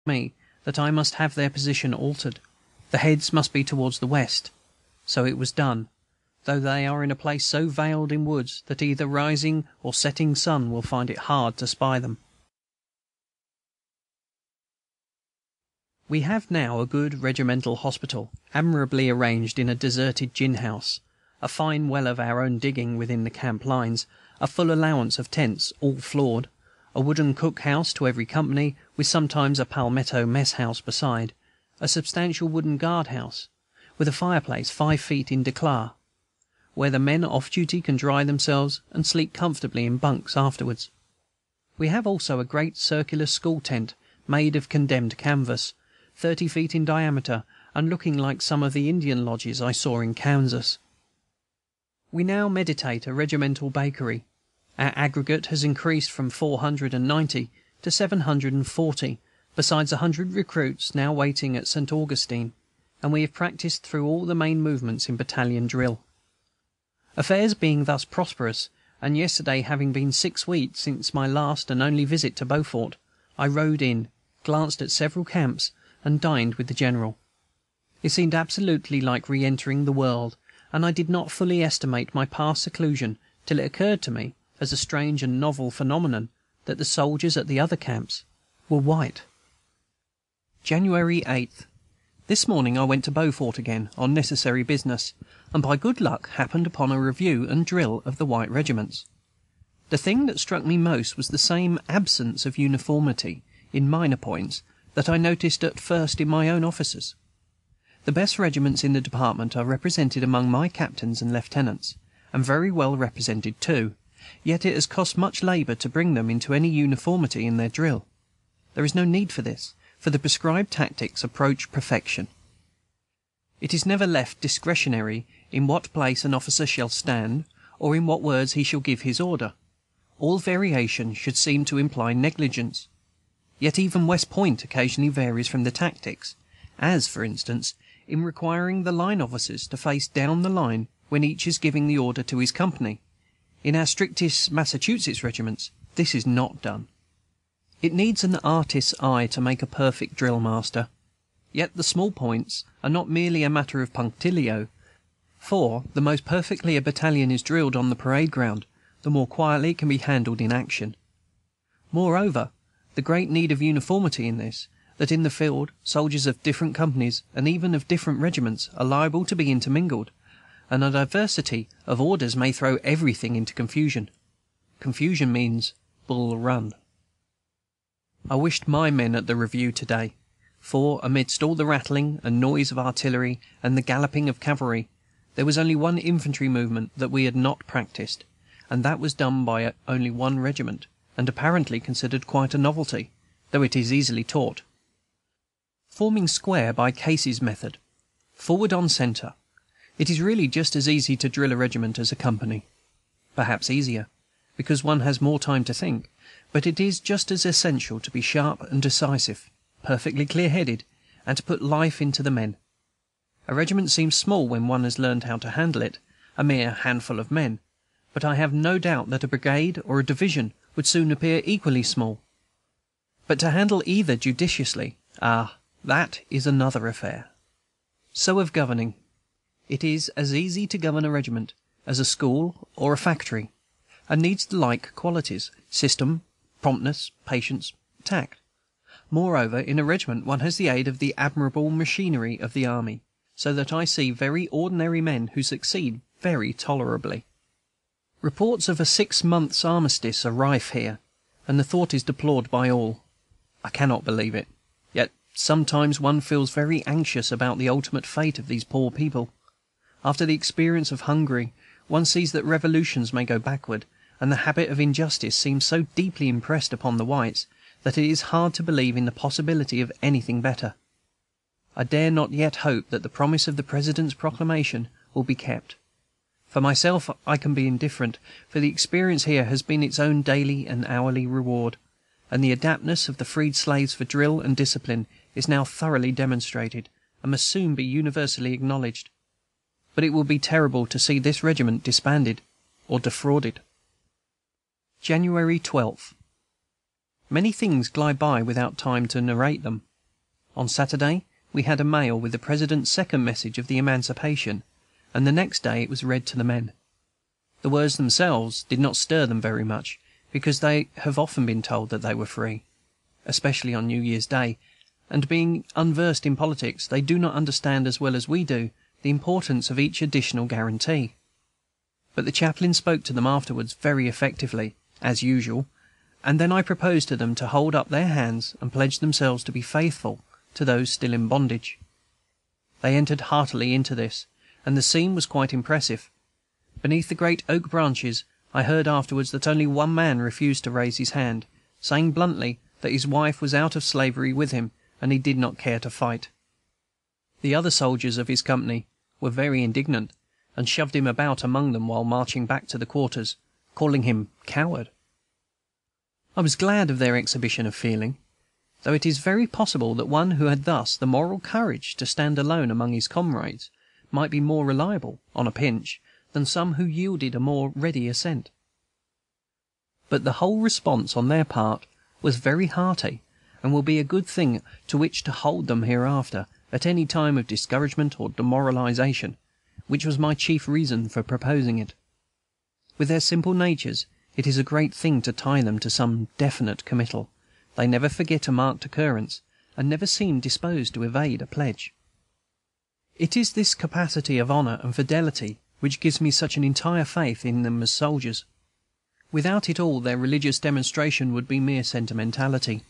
me that I must have their position altered. The heads must be towards the west. So it was done, though they are in a place so veiled in woods that either rising or setting sun will find it hard to spy them. We have now a good regimental hospital, admirably arranged in a deserted gin-house, a fine well of our own digging within the camp lines, a full allowance of tents, all floored, a wooden cook-house to every company, with sometimes a palmetto mess-house beside, a substantial wooden guard-house, with a fireplace 5 feet in declar, where the men off duty can dry themselves and sleep comfortably in bunks afterwards. We have also a great circular school tent, made of condemned canvas, 30 feet in diameter, and looking like some of the Indian lodges I saw in Kansas. We now meditate a regimental bakery. Our aggregate has increased from 490 to 740, besides 100 recruits now waiting at St. Augustine, and we have practised through all the main movements in battalion drill. Affairs being thus prosperous, and yesterday having been 6 weeks since my last and only visit to Beaufort, I rode in, glanced at several camps, and dined with the General. It seemed absolutely like re-entering the world, and I did not fully estimate my past seclusion till it occurred to me, as a strange and novel phenomenon, that the soldiers at the other camps were white. January 8th. This morning I went to Beaufort again, on necessary business, and by good luck happened upon a review and drill of the white regiments. The thing that struck me most was the same absence of uniformity, in minor points, that I noticed at first in my own officers. The best regiments in the department are represented among my captains and lieutenants, and very well represented too, yet it has cost much labor to bring them into any uniformity in their drill. There is no need for this, for the prescribed tactics approach perfection. It is never left discretionary in what place an officer shall stand, or in what words he shall give his order. All variation should seem to imply negligence. Yet even West Point occasionally varies from the tactics, as, for instance, in requiring the line officers to face down the line when each is giving the order to his company. In our strictest Massachusetts regiments this is not done. It needs an artist's eye to make a perfect drill master. Yet the small points are not merely a matter of punctilio, for the more perfectly a battalion is drilled on the parade ground, the more quietly it can be handled in action. Moreover, the great need of uniformity in this, that in the field soldiers of different companies and even of different regiments are liable to be intermingled, and a diversity of orders may throw everything into confusion. Confusion means Bull Run. I wished my men at the review to-day, for, amidst all the rattling and noise of artillery and the galloping of cavalry, there was only one infantry movement that we had not practised, and that was done by only one regiment, and apparently considered quite a novelty, though it is easily taught. Forming square by Casey's method, forward on centre. It is really just as easy to drill a regiment as a company. Perhaps easier, because one has more time to think, but it is just as essential to be sharp and decisive, perfectly clear-headed, and to put life into the men. A regiment seems small when one has learned how to handle it, a mere handful of men, but I have no doubt that a brigade or a division would soon appear equally small. But to handle either judiciously, that is another affair. So of governing. It is as easy to govern a regiment as a school or a factory, and needs the like qualities: system, promptness, patience, tact. Moreover, in a regiment one has the aid of the admirable machinery of the army, so that I see very ordinary men who succeed very tolerably. Reports of a 6 months' armistice are rife here, and the thought is deplored by all. I cannot believe it, yet sometimes one feels very anxious about the ultimate fate of these poor people. After the experience of Hungary, one sees that revolutions may go backward, and the habit of injustice seems so deeply impressed upon the whites that it is hard to believe in the possibility of anything better. I dare not yet hope that the promise of the President's proclamation will be kept. For myself, I can be indifferent, for the experience here has been its own daily and hourly reward, and the adaptedness of the freed slaves for drill and discipline is now thoroughly demonstrated, and must soon be universally acknowledged. But it will be terrible to see this regiment disbanded or defrauded. January 12th. Many things glide by without time to narrate them. On Saturday we had a mail with the President's second message of the emancipation, and the next day it was read to the men. The words themselves did not stir them very much, because they have often been told that they were free, especially on New Year's Day, and being unversed in politics, they do not understand as well as we do the importance of each additional guarantee. But the chaplain spoke to them afterwards very effectively, as usual, and then I proposed to them to hold up their hands and pledge themselves to be faithful to those still in bondage. They entered heartily into this, and the scene was quite impressive. Beneath the great oak branches, I heard afterwards that only one man refused to raise his hand, saying bluntly that his wife was out of slavery with him, and he did not care to fight. The other soldiers of his company were very indignant, and shoved him about among them while marching back to the quarters, calling him coward. I was glad of their exhibition of feeling, though it is very possible that one who had thus the moral courage to stand alone among his comrades might be more reliable, on a pinch, than some who yielded a more ready assent. But the whole response on their part was very hearty, and will be a good thing to which to hold them hereafter, at any time of discouragement or demoralization, which was my chief reason for proposing it. With their simple natures, it is a great thing to tie them to some definite committal. They never forget a marked occurrence, and never seem disposed to evade a pledge. It is this capacity of honor and fidelity which gives me such an entire faith in them as soldiers. Without it all their religious demonstration would be mere sentimentality.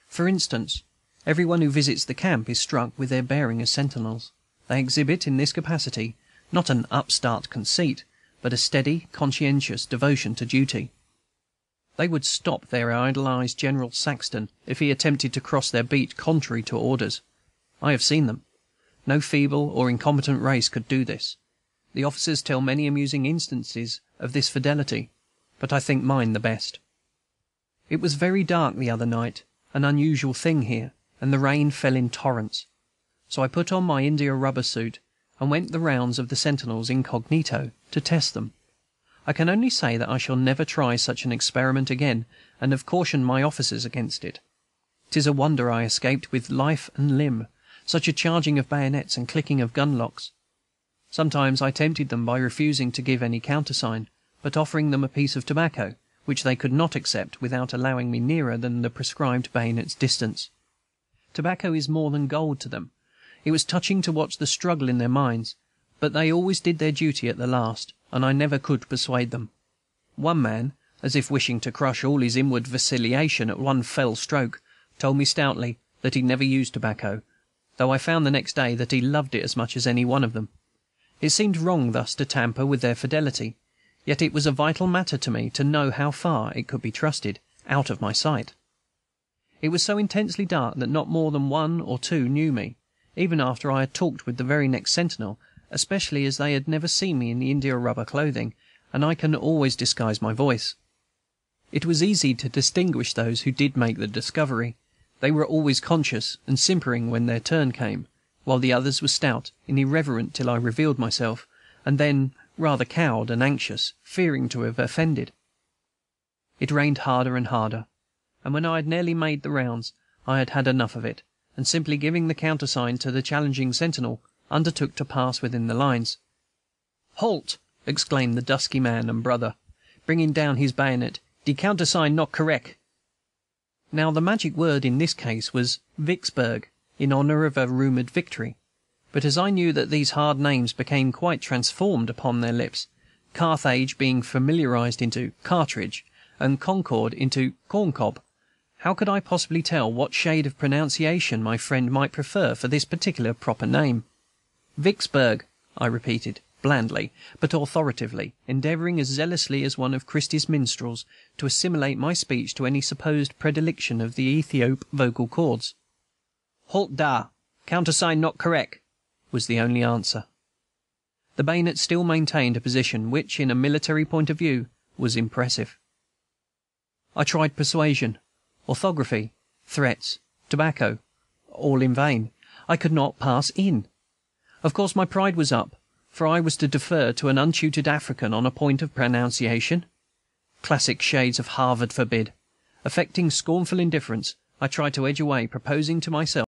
For instance, every one who visits the camp is struck with their bearing as sentinels. They exhibit, in this capacity, not an upstart conceit, but a steady, conscientious devotion to duty. They would stop their idolized General Saxton if he attempted to cross their beat contrary to orders. I have seen them. No feeble or incompetent race could do this. The officers tell many amusing instances of this fidelity, but I think mine the best. It was very dark the other night, an unusual thing here, and the rain fell in torrents. So I put on my india-rubber suit and went the rounds of the sentinels incognito to test them. I can only say that I shall never try such an experiment again, and have cautioned my officers against it. 'Tis a wonder I escaped with life and limb, such a charging of bayonets and clicking of gun-locks. Sometimes I tempted them by refusing to give any countersign, but offering them a piece of tobacco, which they could not accept without allowing me nearer than the prescribed bayonet's distance. Tobacco is more than gold to them. It was touching to watch the struggle in their minds, but they always did their duty at the last, and I never could persuade them. One man, as if wishing to crush all his inward vacillation at one fell stroke, told me stoutly that he never used tobacco, though I found the next day that he loved it as much as any one of them. It seemed wrong thus to tamper with their fidelity, yet it was a vital matter to me to know how far it could be trusted, out of my sight. It was so intensely dark that not more than one or two knew me, even after I had talked with the very next sentinel, especially as they had never seen me in the india-rubber clothing, and I can always disguise my voice. It was easy to distinguish those who did make the discovery. They were always conscious and simpering when their turn came, while the others were stout and irreverent till I revealed myself, and then rather cowed and anxious, fearing to have offended. It rained harder and harder, and when I had nearly made the rounds, I had had enough of it, and simply giving the countersign to the challenging sentinel, undertook to pass within the lines. "Halt!" exclaimed the dusky man and brother, bringing down his bayonet. "De countersign not correct." Now the magic word in this case was Vicksburg, in honor of a rumored victory. But as I knew that these hard names became quite transformed upon their lips, Carthage being familiarized into Cartridge, and Concord into Corncob, how could I possibly tell what shade of pronunciation my friend might prefer for this particular proper name? "Vicksburg," I repeated, blandly, but authoritatively, endeavoring as zealously as one of Christie's minstrels to assimilate my speech to any supposed predilection of the Ethiop vocal cords. "Halt da! Countersign not correct," was the only answer. The bayonet still maintained a position which, in a military point of view, was impressive. I tried persuasion, orthography, threats, tobacco, all in vain. I could not pass in. Of course my pride was up, for I was to defer to an untutored African on a point of pronunciation. Classic shades of Harvard forbid. Affecting scornful indifference, I tried to edge away, proposing to myself